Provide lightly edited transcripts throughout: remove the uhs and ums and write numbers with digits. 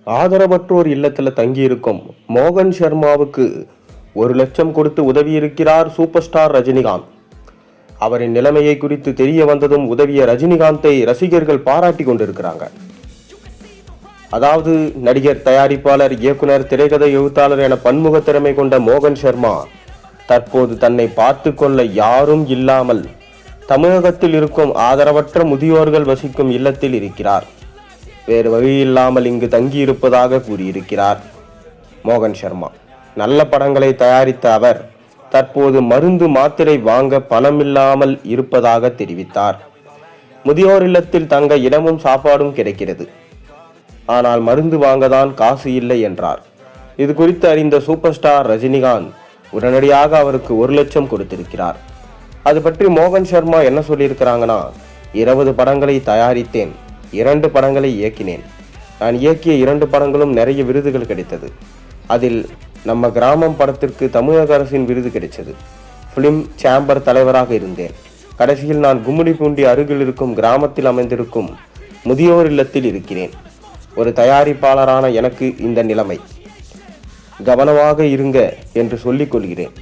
ஆதரவற்றோர் இல்லத்தில் தங்கியிருக்கும் மோகன் சர்மாவுக்கு 1,00,000 கொடுத்து உதவியிருக்கிறார் சூப்பர் ஸ்டார் ரஜினிகாந்த். அவரின் நிலைமையை குறித்து தெரிய வந்ததும் உதவிய ரஜினிகாந்தை ரசிகர்கள் பாராட்டி கொண்டிருக்கிறாங்க. அதாவது நடிகர், தயாரிப்பாளர், இயக்குனர், திரைக்கதை எழுத்தாளர் என பன்முக திறமை கொண்ட மோகன் சர்மா தற்போது தன்னை பார்த்து கொள்ள யாரும் இல்லாமல் தமிழகத்தில் இருக்கும் ஆதரவற்ற முதியோர்கள் வசிக்கும் இல்லத்தில் இருக்கிறார். வேறு வழியில்லாமல் இங்கு தங்கியிருப்பதாக கூறியிருக்கிறார் மோகன் சர்மா. நல்ல படங்களை தயாரித்த அவர் தற்போது மருந்து மாத்திரை வாங்க பணமில்லாமல் இருப்பதாக தெரிவித்தார். முதியோர் இல்லத்தில் தங்க இடமும் சாப்பாடும் கிடைக்கிறது, ஆனால் மருந்து வாங்கதான் காசு இல்லை என்றார். இது குறித்து அறிந்த சூப்பர் ஸ்டார் ரஜினிகாந்த் உடனடியாக அவருக்கு 1,00,000 கொடுத்திருக்கிறார். அது பற்றி மோகன் சர்மா என்ன சொல்லியிருக்கிறாங்கன்னா, 20 படங்களை தயாரித்தேன், 2 படங்களை இயக்கினேன். நான் இயக்கிய 2 படங்களும் நிறைய விருதுகள் கிடைத்தது. அதில் நம்ம கிராமம் படத்திற்கு தமிழக அரசின் விருது கிடைச்சது. பிலிம் சேம்பர் தலைவராக இருந்தேன். கடைசியில் நான் கும்மிடிப்பூண்டி அருகில் இருக்கும் கிராமத்தில் அமைந்திருக்கும் முதியோர் இல்லத்தில் இருக்கிறேன். ஒரு தயாரிப்பாளரான எனக்கு இந்த நிலைமை. கவனமாக இருங்க என்று சொல்லிக் கொள்கிறேன்.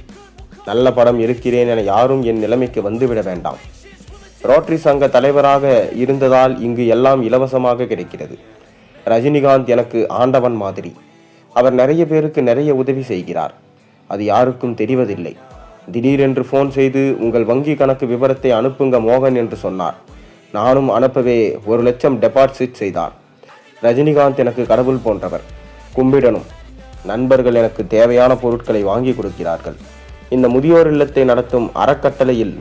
நல்ல படம் இருக்கிறேன் என யாரும் என் நிலைமைக்கு வந்துவிட வேண்டாம். ரோட்டரி சங்க தலைவராக இருந்ததால் இங்கு எல்லாம் இலவசமாக கிடைக்கிறது. ரஜினிகாந்த் எனக்கு ஆண்டவன் மாதிரி. அவர் நிறைய பேருக்கு நிறைய உதவி செய்கிறார். அது யாருக்கும் தெரிவதில்லை. திடீரென்று ஃபோன் செய்து உங்கள் வங்கி கணக்கு விவரத்தை அனுப்புங்க மோகன் என்று சொன்னார். நானும் அனுப்பவே 1,00,000 டெபாசிட் செய்தார். ரஜினிகாந்த் எனக்கு கடவுள் போன்றவர். கும்பிடணும். நண்பர்கள் எனக்கு தேவையான பொருட்களை வாங்கி கொடுக்கிறார்கள். இந்த முதியோர் இல்லத்தை நடத்தும் அறக்கட்டளையில்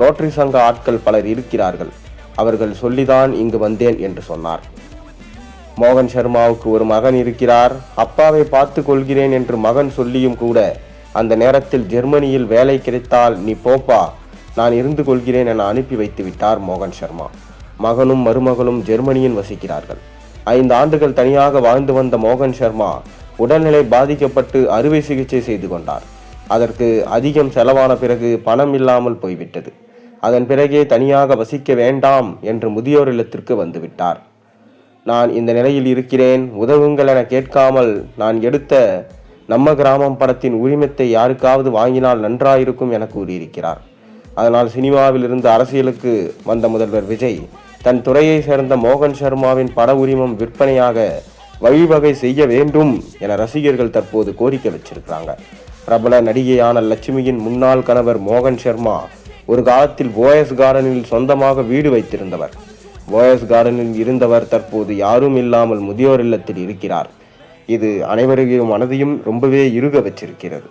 ரோட்டரி சங்க ஆட்கள் பலர் இருக்கிறார்கள். அவர்கள் சொல்லிதான் இங்கு வந்தேன் என்று சொன்னார். மோகன் சர்மாவுக்கு ஒரு மகன் இருக்கிறார். அப்பாவை பார்த்து கொள்கிறேன் என்று மகன் சொல்லியும் கூட அந்த நேரத்தில் ஜெர்மனியில் வேலை கிடைத்தால் நீ போப்பா, நான் இருந்து கொள்கிறேன் என அனுப்பி வைத்து விட்டார் மோகன் சர்மா. மகனும் மருமகளும் ஜெர்மனியில் வசிக்கிறார்கள். 5 ஆண்டுகள் தனியாக வாழ்ந்து வந்த மோகன் சர்மா உடல்நிலை பாதிக்கப்பட்டு அறுவை சிகிச்சை செய்து கொண்டார். அதற்கு அதிகம் செலவான பிறகு பணம் இல்லாமல் போய்விட்டது. அதன் பிறகே தனியாக வசிக்க வேண்டாம் என்று முதியோர் இல்லத்திற்கு வந்துவிட்டார். நான் இந்த நிலையில் இருக்கிறேன், உதவுங்கள் என கேட்காமல் நான் எடுத்த நம்ம கிராமம் படத்தின் உரிமத்தை யாருக்காவது வாங்கினால் நன்றாயிருக்கும் என கூறியிருக்கிறார். அதனால் சினிமாவில் இருந்து அரசியலுக்கு வந்த முதல்வர் விஜய் தன் துறையை சேர்ந்த மோகன் சர்மாவின் பட உரிமம் விற்பனையாக வழிவகை செய்ய வேண்டும் என ரசிகர்கள் தற்போது கோரிக்கை வச்சிருக்கிறாங்க. பிரபல நடிகையான லட்சுமியின் முன்னாள் கணவர் மோகன் சர்மா ஒரு காலத்தில் போயஸ் கார்டனில் சொந்தமாக வீடு வைத்திருந்தவர். போயஸ் கார்டனில் இருந்தவர் தற்போது யாரும் இல்லாமல் முதியோர் இல்லத்தில் இருக்கிறார். இது அனைவரையும் மனதையும் ரொம்பவே இறுக வச்சிருக்கிறது.